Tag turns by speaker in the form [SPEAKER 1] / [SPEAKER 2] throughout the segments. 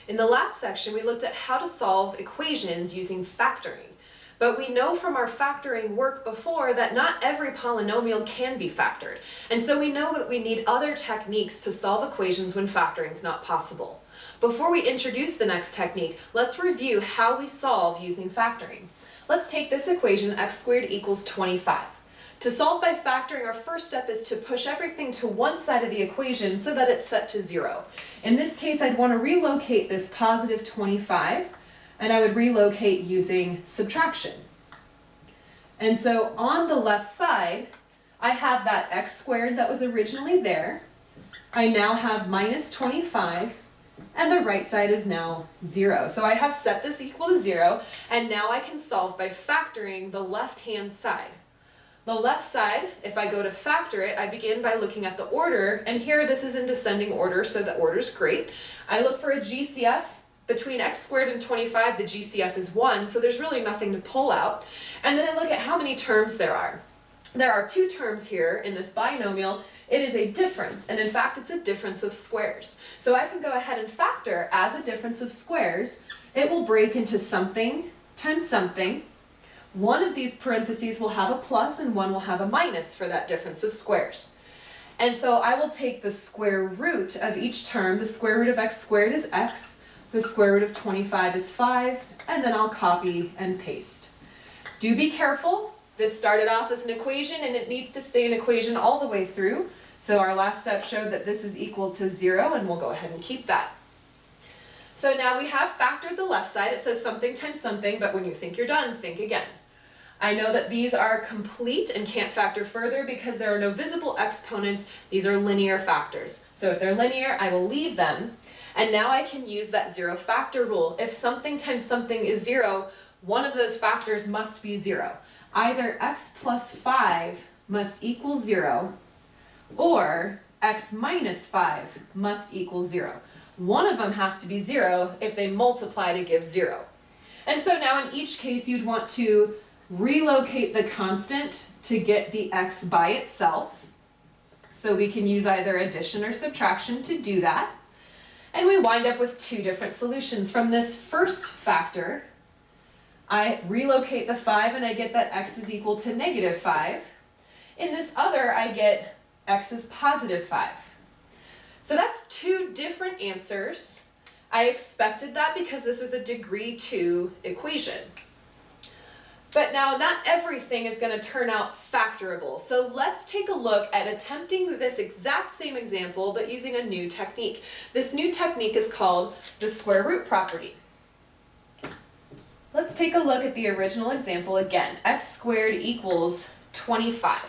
[SPEAKER 1] In the last section, we looked at how to solve equations using factoring. But we know from our factoring work before that not every polynomial can be factored. And so we know that we need other techniques to solve equations when factoring is not possible. Before we introduce the next technique, let's review how we solve using factoring. Let's take this equation, x squared equals 25. To solve by factoring, our first step is to push everything to one side of the equation so that it's set to 0. In this case, I'd want to relocate this positive 25, and I would relocate using subtraction. And so on the left side, I have that x squared that was originally there. I now have minus 25, and the right side is now 0. So I have set this equal to 0, and now I can solve by factoring the left-hand side. The left side, if I go to factor it, I begin by looking at the order, and here this is in descending order, so the order is great. I look for a GCF. Between x squared and 25, the GCF is 1, so there's really nothing to pull out. And then I look at how many terms there are. There are 2 terms here in this binomial. It is a difference, and in fact it's a difference of squares. So I can go ahead and factor as a difference of squares. It will break into something times something. One of these parentheses will have a plus and one will have a minus for that difference of squares. And so I will take the square root of each term. The square root of x squared is x, the square root of 25 is 5, and then I'll copy and paste. Do be careful. This started off as an equation and it needs to stay an equation all the way through. So our last step showed that this is equal to 0, and we'll go ahead and keep that. So now we have factored the left side. It says something times something, but when you think you're done, think again. I know that these are complete and can't factor further because there are no visible exponents. These are linear factors. So if they're linear, I will leave them. And now I can use that 0 factor rule. If something times something is 0, one of those factors must be 0. Either x plus 5 must equal 0, or x minus 5 must equal 0. One of them has to be 0 if they multiply to give 0. And so now in each case you'd want to relocate the constant to get the x by itself. So we can use either addition or subtraction to do that. And we wind up with 2 different solutions. From this first factor, I relocate the 5 and I get that x is equal to negative 5. In this other, I get x is positive 5. So that's 2 different answers. I expected that because this was a degree 2 equation. But now not everything is going to turn out factorable. So let's take a look at attempting this exact same example but using a new technique. This new technique is called the square root property. Let's take a look at the original example again. X squared equals 25.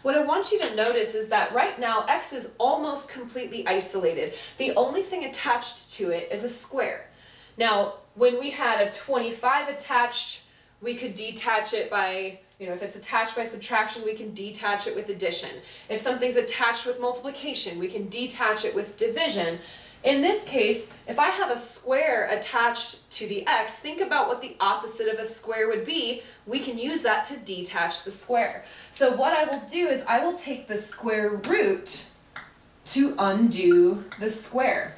[SPEAKER 1] What I want you to notice is that right now x is almost completely isolated. The only thing attached to it is a square. Now, when we had a 25 attached, we could detach it by, if it's attached by subtraction, we can detach it with addition. If something's attached with multiplication, we can detach it with division. In this case, if I have a square attached to the x, think about what the opposite of a square would be. We can use that to detach the square. So what I will do is I will take the square root to undo the square.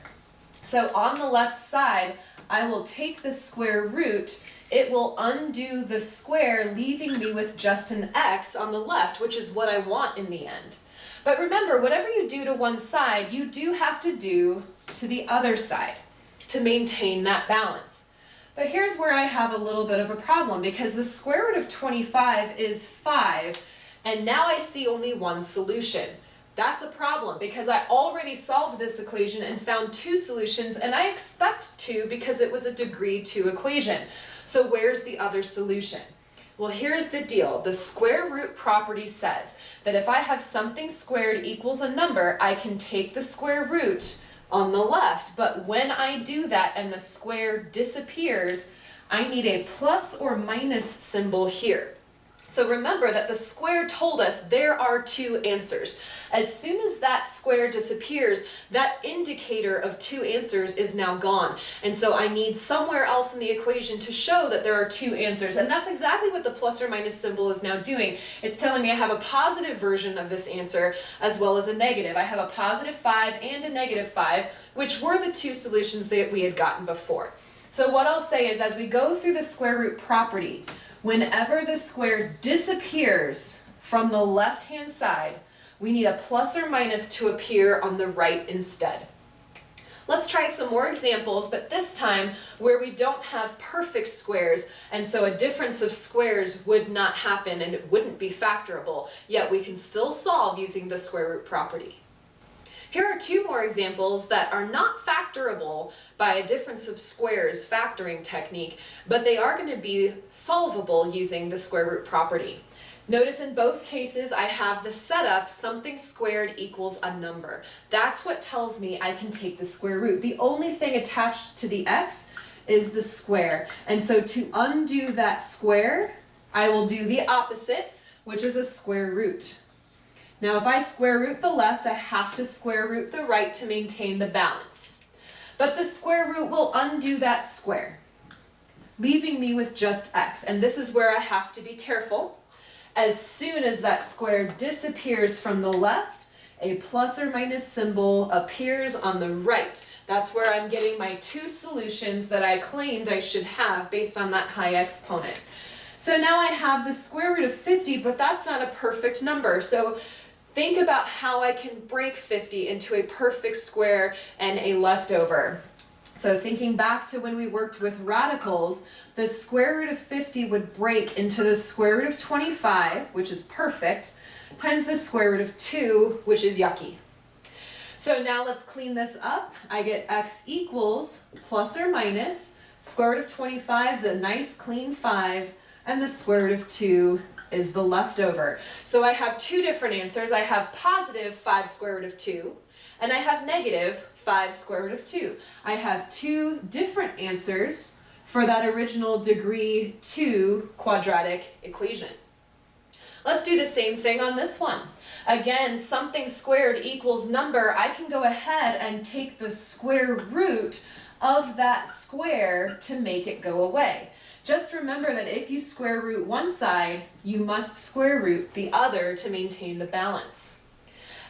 [SPEAKER 1] So on the left side, I will take the square root. It will undo the square, leaving me with just an x on the left, which is what I want in the end. But remember, whatever you do to one side, you do have to do to the other side to maintain that balance. But here's where I have a little bit of a problem, because the square root of 25 is 5, and now I see only one solution. That's a problem because I already solved this equation and found 2 solutions, and I expect 2 because it was a degree 2 equation. So where's the other solution? Well, here's the deal. The square root property says that if I have something squared equals a number, I can take the square root on the left, but when I do that and the square disappears, I need a plus or minus symbol here. So remember that the square told us there are two answers. As soon as that square disappears, that indicator of two answers is now gone. And so I need somewhere else in the equation to show that there are two answers. And that's exactly what the plus or minus symbol is now doing. It's telling me I have a positive version of this answer as well as a negative. I have a positive 5 and a negative 5, which were the two solutions that we had gotten before. So what I'll say is, as we go through the square root property, whenever the square disappears from the left-hand side, we need a plus or minus to appear on the right instead. Let's try some more examples, but this time where we don't have perfect squares, and so a difference of squares would not happen and it wouldn't be factorable, yet we can still solve using the square root property. Here are two more examples that are not factorable by a difference of squares factoring technique, but they are going to be solvable using the square root property. Notice in both cases I have the setup something squared equals a number. That's what tells me I can take the square root. The only thing attached to the x is the square. And so to undo that square, I will do the opposite, which is a square root. Now if I square root the left, I have to square root the right to maintain the balance. But the square root will undo that square, leaving me with just x. And this is where I have to be careful. As soon as that square disappears from the left, a plus or minus symbol appears on the right. That's where I'm getting my two solutions that I claimed I should have based on that high exponent. So now I have the square root of 50, but that's not a perfect number. So think about how I can break 50 into a perfect square and a leftover. So thinking back to when we worked with radicals, the square root of 50 would break into the square root of 25, which is perfect, times the square root of 2, which is yucky. So now let's clean this up. I get x equals plus or minus, square root of 25 is a nice clean 5, and the square root of 2 is the leftover. So I have two different answers. I have positive 5 square root of 2, and I have negative 5 square root of 2. I have two different answers for that original degree 2 quadratic equation. Let's do the same thing on this one. Again, something squared equals number. I can go ahead and take the square root of that square to make it go away. Just remember that if you square root one side, you must square root the other to maintain the balance.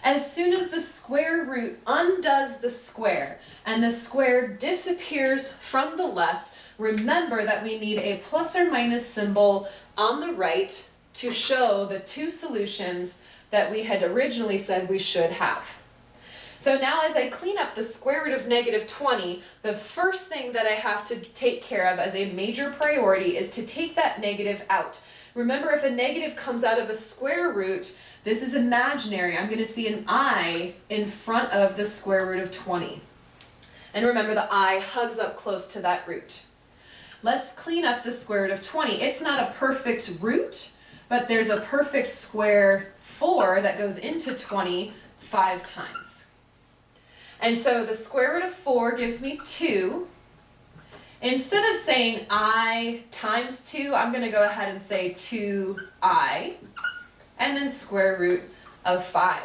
[SPEAKER 1] As soon as the square root undoes the square and the square disappears from the left, remember that we need a plus or minus symbol on the right to show the two solutions that we had originally said we should have. So now as I clean up the square root of negative 20, the first thing that I have to take care of as a major priority is to take that negative out. Remember, if a negative comes out of a square root, this is imaginary. I'm going to see an I in front of the square root of 20. And remember, the I hugs up close to that root. Let's clean up the square root of 20. It's not a perfect root, but there's a perfect square 4 that goes into 20 5 times. And so the square root of 4 gives me 2. Instead of saying I times 2, I'm going to go ahead and say 2I, and then square root of 5.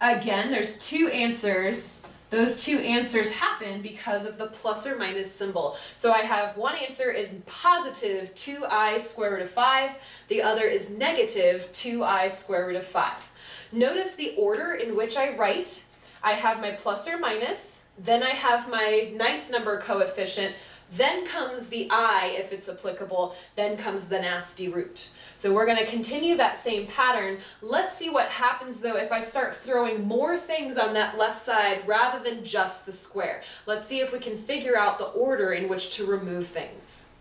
[SPEAKER 1] Again, there's two answers. Those two answers happen because of the plus or minus symbol. So I have one answer is positive 2I square root of 5. The other is negative 2I square root of 5. Notice the order in which I write. I have my plus or minus, then I have my nice number coefficient, then comes the I if it's applicable, then comes the nasty root. So we're going to continue that same pattern. Let's see what happens though if I start throwing more things on that left side rather than just the square. Let's see if we can figure out the order in which to remove things.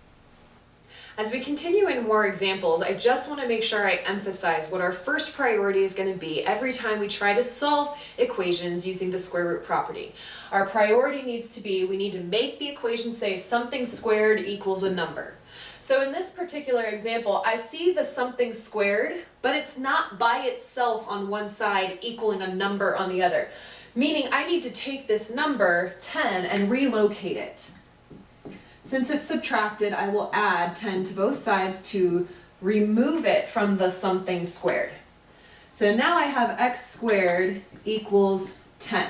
[SPEAKER 1] As we continue in more examples, I just want to make sure I emphasize what our first priority is going to be every time we try to solve equations using the square root property. Our priority needs to be, we need to make the equation say something squared equals a number. So in this particular example, I see the something squared, but it's not by itself on one side equaling a number on the other. Meaning I need to take this number, 10, and relocate it. Since it's subtracted, I will add 10 to both sides to remove it from the something squared. So now I have x squared equals 10.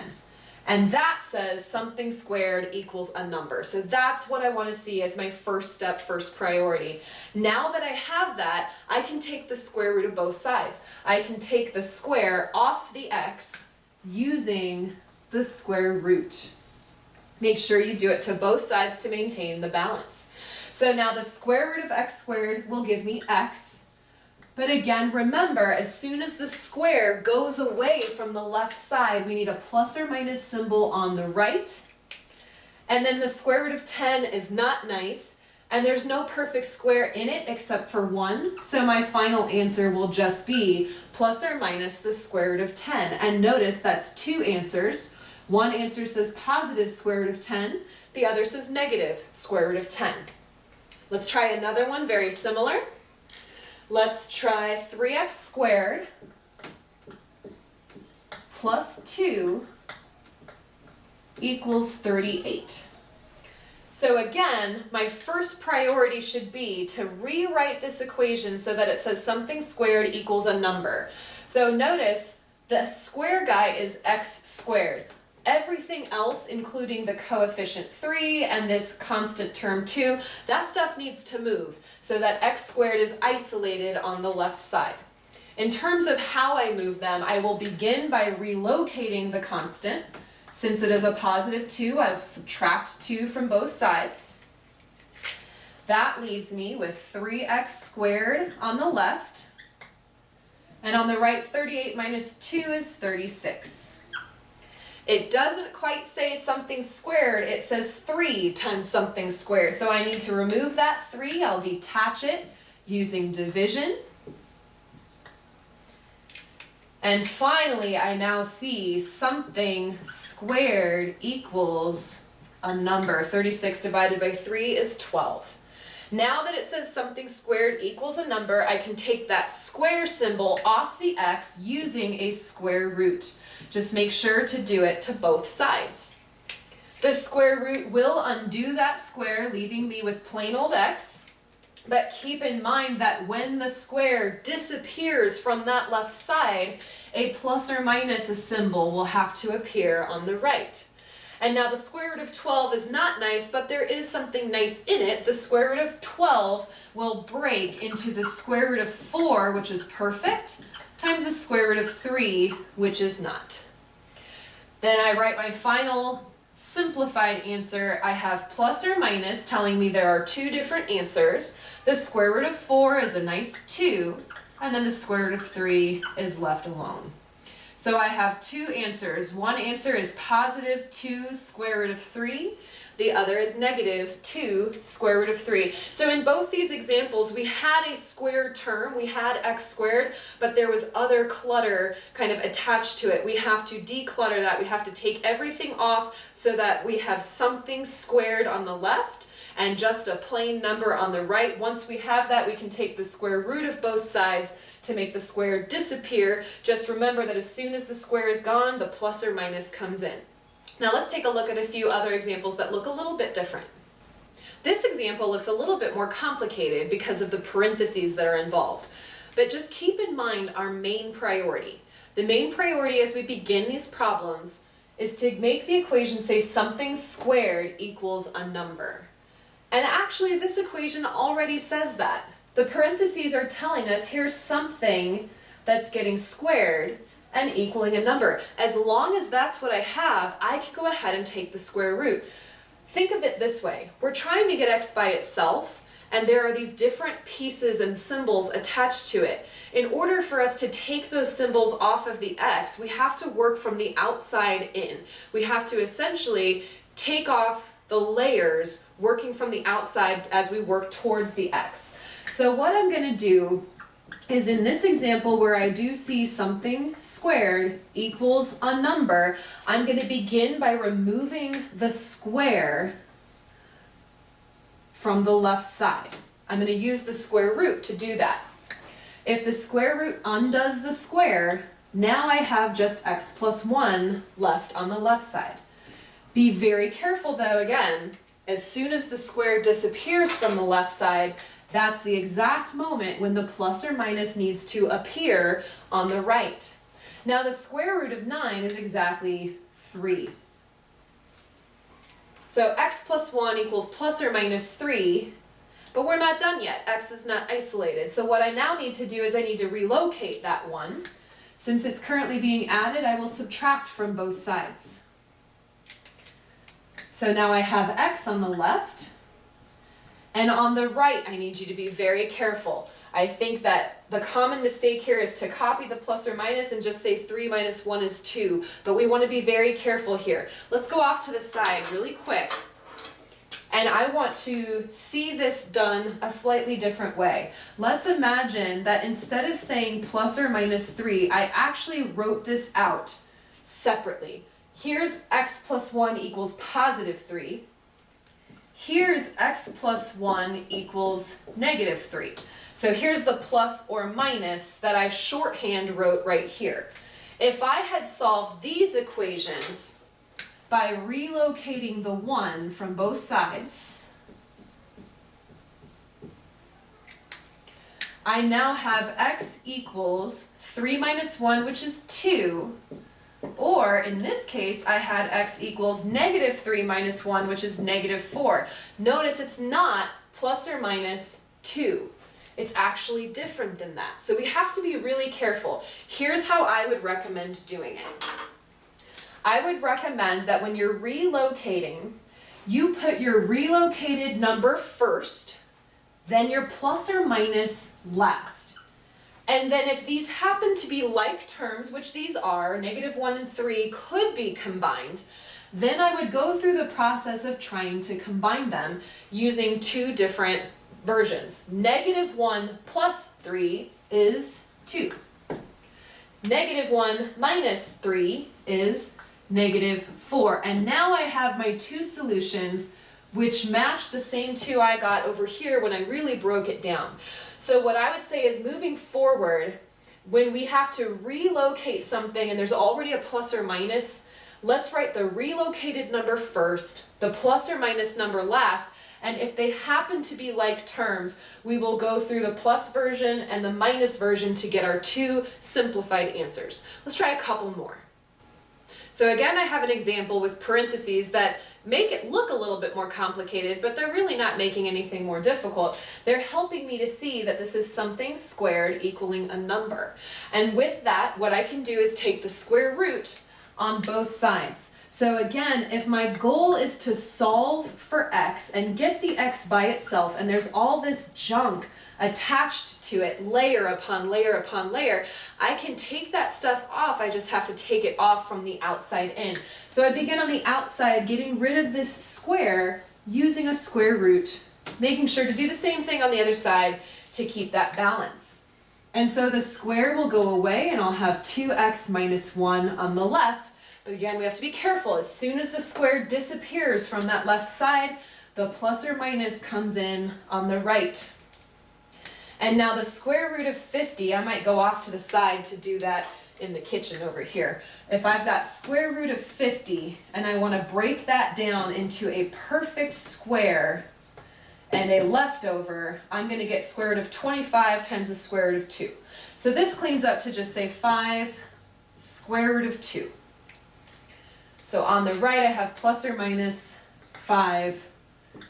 [SPEAKER 1] And that says something squared equals a number. So that's what I want to see as my first step, first priority. Now that I have that, I can take the square root of both sides. I can take the square off the x using the square root. Make sure you do it to both sides to maintain the balance. So now the square root of x squared will give me x. But again, remember, as soon as the square goes away from the left side, we need a plus or minus symbol on the right. And then the square root of 10 is not nice, and there's no perfect square in it except for 1. So my final answer will just be plus or minus the square root of 10. And notice that's two answers. One answer says positive square root of 10. The other says negative square root of 10. Let's try another one very similar. Let's try 3x squared plus 2 equals 38. So again, my first priority should be to rewrite this equation so that it says something squared equals a number. So notice the square guy is x squared. Everything else, including the coefficient 3 and this constant term 2, that stuff needs to move so that x squared is isolated on the left side. In terms of how I move them, I will begin by relocating the constant. Since it is a positive 2, I will subtract 2 from both sides. That leaves me with 3x squared on the left, and on the right, 38 minus 2 is 36. It doesn't quite say something squared, it says 3 times something squared. So I need to remove that 3, I'll detach it using division. And finally, I now see something squared equals a number. 36 divided by 3 is 12. Now that it says something squared equals a number, I can take that square symbol off the x using a square root. Just make sure to do it to both sides. The square root will undo that square, leaving me with plain old x. But keep in mind that when the square disappears from that left side, a plus or minus a symbol will have to appear on the right. And now the square root of 12 is not nice, but there is something nice in it. The square root of 12 will break into the square root of 4, which is perfect, times the square root of 3, which is not. Then I write my final simplified answer. I have plus or minus telling me there are two different answers. The square root of 4 is a nice 2, and then the square root of 3 is left alone. So I have two answers. One answer is positive 2 square root of 3. The other is negative 2 square root of 3. So in both these examples, we had a squared term, we had x squared, but there was other clutter kind of attached to it. We have to declutter that. We have to take everything off so that we have something squared on the left and just a plain number on the right. Once we have that, we can take the square root of both sides to make the square disappear. Just remember that as soon as the square is gone, the plus or minus comes in. Now let's take a look at a few other examples that look a little bit different. This example looks a little bit more complicated because of the parentheses that are involved. But just keep in mind our main priority. The main priority as we begin these problems is to make the equation say something squared equals a number. And actually this equation already says that. The parentheses are telling us here's something that's getting squared and equaling a number. As long as that's what I have, I can go ahead and take the square root. Think of it this way. We're trying to get x by itself, and there are these different pieces and symbols attached to it. In order for us to take those symbols off of the x, we have to work from the outside in. We have to essentially take off the layers working from the outside as we work towards the x. So what I'm going to do is in this example where I do see something squared equals a number, I'm going to begin by removing the square from the left side. I'm going to use the square root to do that. If the square root undoes the square, now I have just x plus 1 left on the left side. Be very careful though, again, as soon as the square disappears from the left side, That's the exact moment when the plus or minus needs to appear on the right. Now the square root of 9 is exactly 3. So x plus 1 equals plus or minus 3, but we're not done yet. X is not isolated. So what I now need to do is I need to relocate that 1. Since it's currently being added, I will subtract from both sides. So now I have x on the left, and on the right, I need you to be very careful. I think that the common mistake here is to copy the plus or minus and just say 3 minus 1 is 2, but we want to be very careful here. Let's go off to the side really quick, and I want to see this done a slightly different way. Let's imagine that instead of saying plus or minus 3, I actually wrote this out separately. Here's x plus 1 equals positive 3. Here's x plus 1 equals negative 3. So here's the plus or minus that I shorthand wrote right here. If I had solved these equations by relocating the 1 from both sides, I now have x equals 3 minus 1, which is 2, or in this case, I had x equals negative 3 minus 1, which is negative 4. Notice it's not plus or minus 2. It's actually different than that. So we have to be really careful. Here's how I would recommend doing it. I would recommend that when you're relocating, you put your relocated number first, then your plus or minus last. And then if these happen to be like terms, which these are, negative 1 and 3 could be combined, then I would go through the process of trying to combine them using two different versions. Negative 1 plus 3 is 2. Negative 1 minus 3 is negative 4. And now I have my two solutions which match the same two I got over here when I really broke it down. So what I would say is moving forward, when we have to relocate something and there's already a plus or minus, let's write the relocated number first, the plus or minus number last, and if they happen to be like terms, we will go through the plus version and the minus version to get our two simplified answers. Let's try a couple more. So again, I have an example with parentheses that make it look a little bit more complicated, but they're really not making anything more difficult. They're helping me to see that this is something squared equaling a number. And with that, what I can do is take the square root on both sides. So again, if my goal is to solve for x and get the x by itself, and there's all this junk attached to it, layer upon layer upon layer, I can take that stuff off. I just have to take it off from the outside in. So I begin on the outside, getting rid of this square using a square root, making sure to do the same thing on the other side to keep that balance. And so the square will go away and I'll have 2x minus 1 on the left. But again, we have to be careful. As soon as the square disappears from that left side, the plus or minus comes in on the right. And now the square root of 50, I might go off to the side to do that in the kitchen over here. If I've got square root of 50 and I want to break that down into a perfect square and a leftover, I'm going to get square root of 25 times the square root of 2. So this cleans up to just say 5 square root of 2. So on the right I have plus or minus 5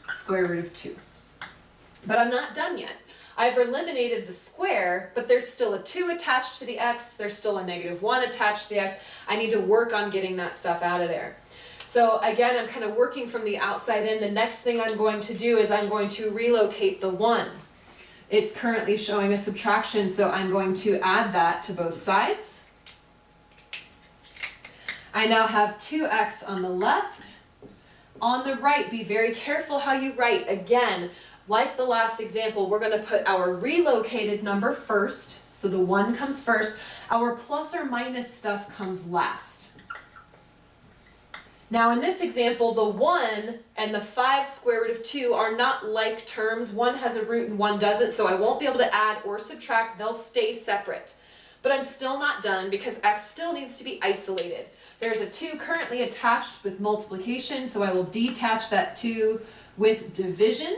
[SPEAKER 1] square root of 2. But I'm not done yet. I've eliminated the square, but there's still a 2 attached to the x, there's still a negative 1 attached to the x. I need to work on getting that stuff out of there. So again, I'm kind of working from the outside in. The next thing I'm going to do is I'm going to relocate the 1. It's currently showing a subtraction, so I'm going to add that to both sides. I now have 2x on the left. On the right, be very careful how you write. Again, like the last example, we're going to put our relocated number first, so the 1 comes first. Our plus or minus stuff comes last. Now in this example, the 1 and the 5 square root of 2 are not like terms. One has a root and one doesn't, so I won't be able to add or subtract. They'll stay separate. But I'm still not done because x still needs to be isolated. There's a 2 currently attached with multiplication, so I will detach that 2 with division.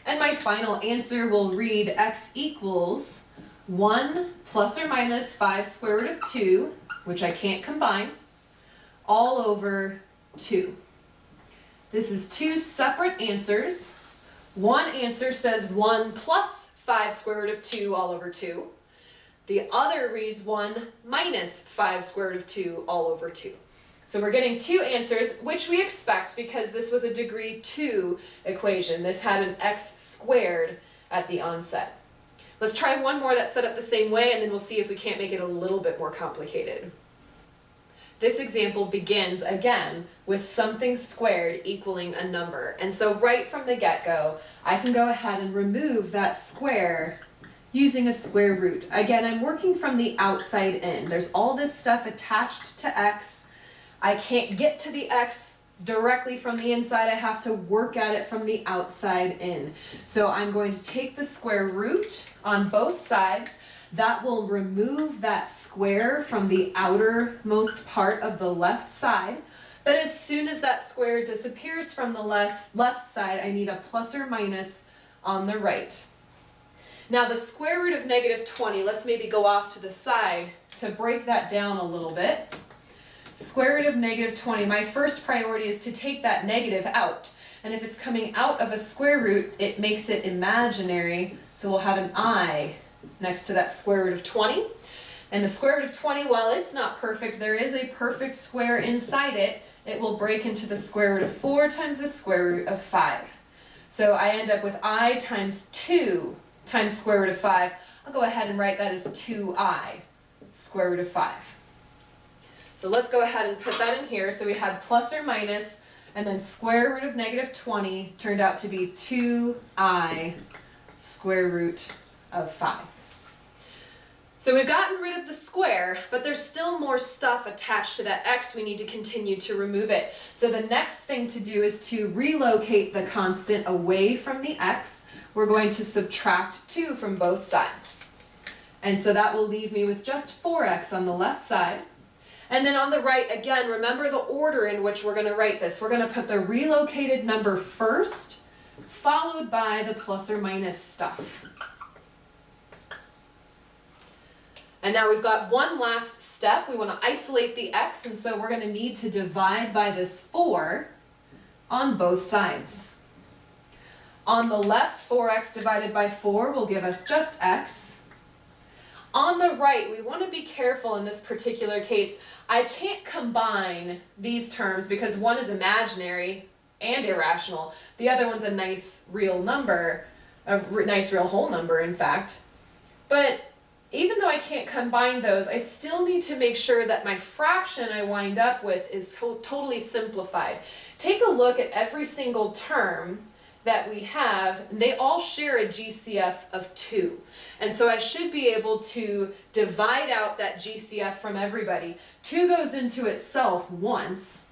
[SPEAKER 1] And my final answer will read x equals 1 plus or minus 5 square root of 2, which I can't combine, all over 2. This is two separate answers. One answer says 1 plus 5 square root of 2 all over 2. The other reads 1 minus 5 square root of 2 all over 2. So we're getting two answers, which we expect because this was a degree 2 equation. This had an x squared at the onset. Let's try one more that's set up the same way, and then we'll see if we can't make it a little bit more complicated. This example begins, again, with something squared equaling a number. And so right from the get-go, I can go ahead and remove that square using a square root. Again, I'm working from the outside in. There's all this stuff attached to x. I can't get to the x directly from the inside. I have to work at it from the outside in. So I'm going to take the square root on both sides. That will remove that square from the outermost part of the left side. But as soon as that square disappears from the left side, I need a plus or minus on the right. Now the square root of negative 20, let's maybe go off to the side to break that down a little bit. Square root of negative 20, my first priority is to take that negative out. And if it's coming out of a square root, it makes it imaginary. So we'll have an I next to that square root of 20. And the square root of 20, while it's not perfect, there is a perfect square inside it. It will break into the square root of 4 times the square root of 5. So I end up with I times 2 times square root of 5. I'll go ahead and write that as 2I square root of 5. So let's go ahead and put that in here. So we had plus or minus, and then square root of negative 20 turned out to be 2I square root of 5. So we've gotten rid of the square, but there's still more stuff attached to that x. We need to continue to remove it. So the next thing to do is to relocate the constant away from the x. We're going to subtract 2 from both sides. And so that will leave me with just 4x on the left side. And then on the right, again, remember the order in which we're going to write this. We're going to put the relocated number first, followed by the plus or minus stuff. And now we've got one last step. We want to isolate the x, and so we're going to need to divide by this 4 on both sides. On the left, 4x divided by 4 will give us just x. On the right, we want to be careful in this particular case. I can't combine these terms because one is imaginary and irrational. The other one's a nice real number, a nice real whole number, in fact. But even though I can't combine those, I still need to make sure that my fraction I wind up with is totally simplified. Take a look at every single term that we have, and they all share a GCF of 2. And so I should be able to divide out that GCF from everybody. 2 goes into itself once.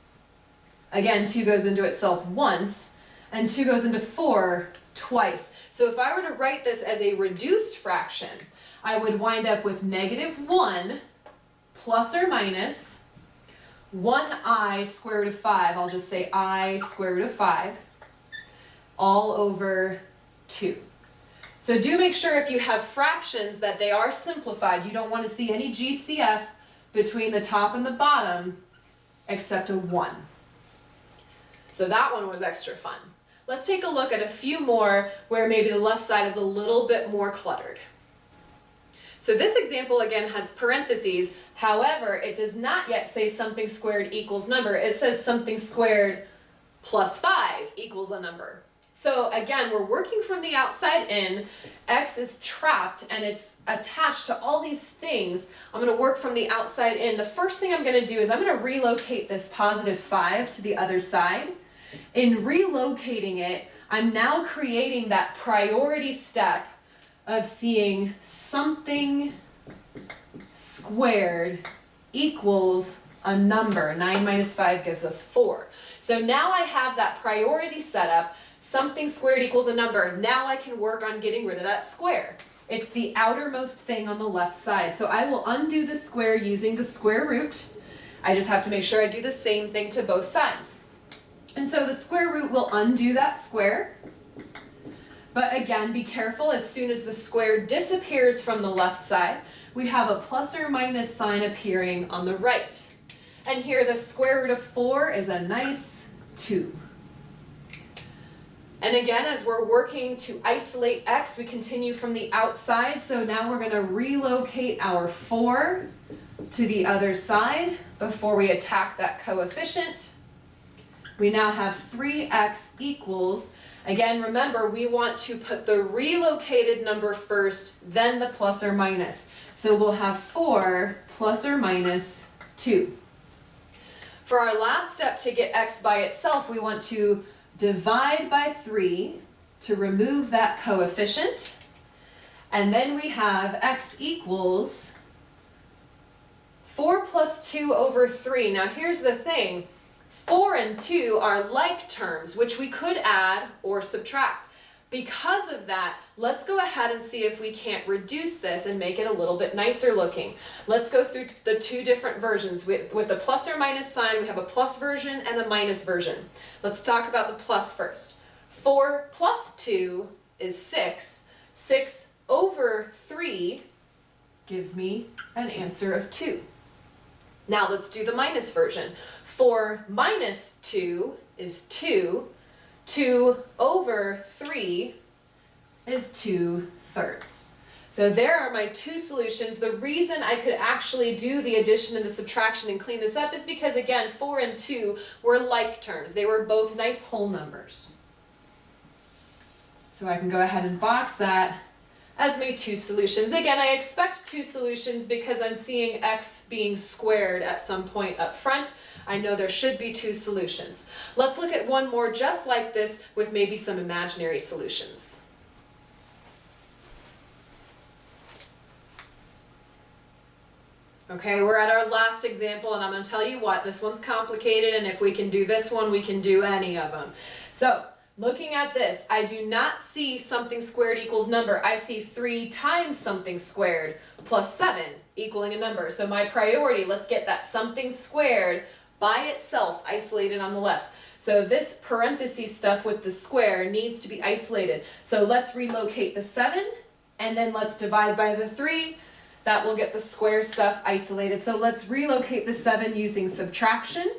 [SPEAKER 1] Again, 2 goes into itself once, and 2 goes into 4 twice. So if I were to write this as a reduced fraction, I would wind up with negative 1 plus or minus 1I square root of 5. I'll just say I square root of 5 all over 2. So do make sure if you have fractions that they are simplified. You don't want to see any GCF between the top and the bottom except a 1. So that one was extra fun. Let's take a look at a few more where maybe the left side is a little bit more cluttered. So this example again has parentheses. However, it does not yet say something squared equals number. It says something squared plus 5 equals a number. So again, we're working from the outside in. X is trapped and it's attached to all these things. I'm going to work from the outside in. The first thing I'm going to do is I'm going to relocate this positive 5 to the other side. In relocating it, I'm now creating that priority step of seeing something squared equals a number. 9 minus 5 gives us 4. So now I have that priority set up. Something squared equals a number. Now I can work on getting rid of that square. It's the outermost thing on the left side. So I will undo the square using the square root. I just have to make sure I do the same thing to both sides. And so the square root will undo that square. But again, be careful, as soon as the square disappears from the left side, we have a plus or minus sign appearing on the right. And here the square root of 4 is a nice 2. And again, as we're working to isolate x, we continue from the outside. So now we're going to relocate our 4 to the other side before we attack that coefficient. We now have 3x equals, again, remember, we want to put the relocated number first, then the plus or minus. So we'll have 4 plus or minus 2. For our last step to get x by itself, we want to divide by 3 to remove that coefficient. And then we have x equals 4 plus 2 over 3. Now here's the thing. 4 and 2 are like terms, which we could add or subtract. Because of that, let's go ahead and see if we can't reduce this and make it a little bit nicer looking. Let's go through the two different versions. With the plus or minus sign, we have a plus version and a minus version. Let's talk about the plus first. 4 plus 2 is 6. 6 over 3 gives me an answer of 2. Now let's do the minus version. 4 minus 2 is 2. 2 over 3 is 2/3. So there are my two solutions. The reason I could actually do the addition and the subtraction and clean this up is because, again, 4 and 2 were like terms. They were both nice whole numbers. So I can go ahead and box that as my two solutions. Again, I expect two solutions because I'm seeing x being squared at some point up front. I know there should be two solutions. Let's look at one more just like this with maybe some imaginary solutions. Okay, we're at our last example, and I'm going to tell you what, this one's complicated, and if we can do this one, we can do any of them. So, looking at this, I do not see something squared equals number. I see 3 times something squared plus 7 equaling a number. So my priority, let's get that something squared by itself isolated on the left. So this parenthesis stuff with the square needs to be isolated. So let's relocate the 7, and then let's divide by the 3. That will get the square stuff isolated. So let's relocate the 7 using subtraction.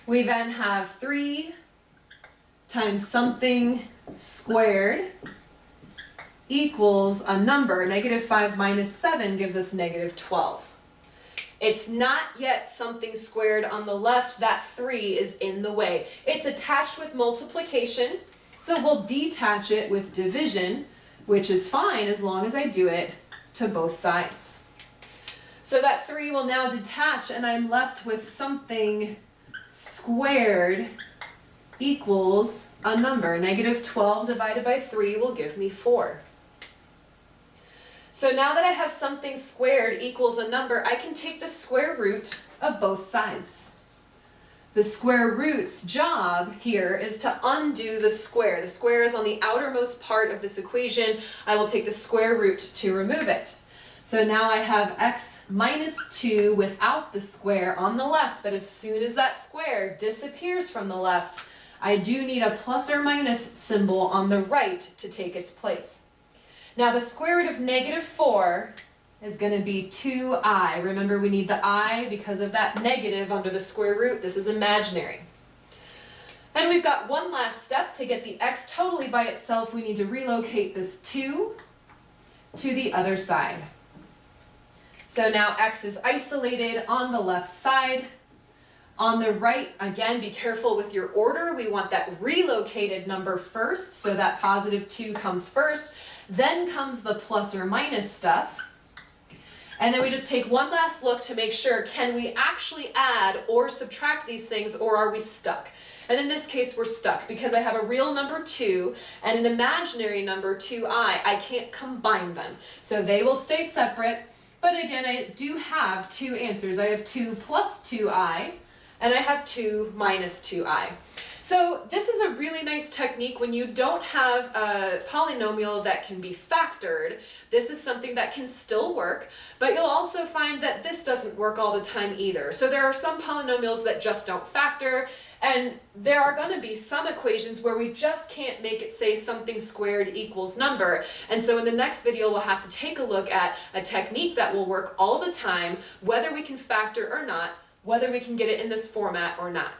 [SPEAKER 1] We then have 3 times something squared equals a number. -5 minus 7 gives us -12. It's not yet something squared on the left. That 3 is in the way. It's attached with multiplication, so we'll detach it with division, which is fine as long as I do it to both sides. So that 3 will now detach, and I'm left with something squared equals a number. -12 divided by 3 will give me 4. So now that I have something squared equals a number, I can take the square root of both sides. The square root's job here is to undo the square. The square is on the outermost part of this equation. I will take the square root to remove it. So now I have x minus 2 without the square on the left, but as soon as that square disappears from the left, I do need a plus or minus symbol on the right to take its place. Now the square root of -4 is going to be 2i. Remember, we need the I because of that negative under the square root. This is imaginary. And we've got one last step. To get the x totally by itself, we need to relocate this 2 to the other side. So now x is isolated on the left side. On the right, again, be careful with your order. We want that relocated number first, so that +2 comes first. Then comes the plus or minus stuff. And then we just take one last look to make sure, can we actually add or subtract these things, or are we stuck? And in this case, we're stuck because I have a real number 2 and an imaginary number 2i. I can't combine them. So they will stay separate. But again, I do have two answers. I have 2 plus 2i, and I have 2 minus 2i. So this is a really nice technique when you don't have a polynomial that can be factored. This is something that can still work, but you'll also find that this doesn't work all the time either. So there are some polynomials that just don't factor, And there are going to be some equations where we just can't make it say something squared equals number. And so in the next video, we'll have to take a look at a technique that will work all the time, whether we can factor or not, whether we can get it in this format or not.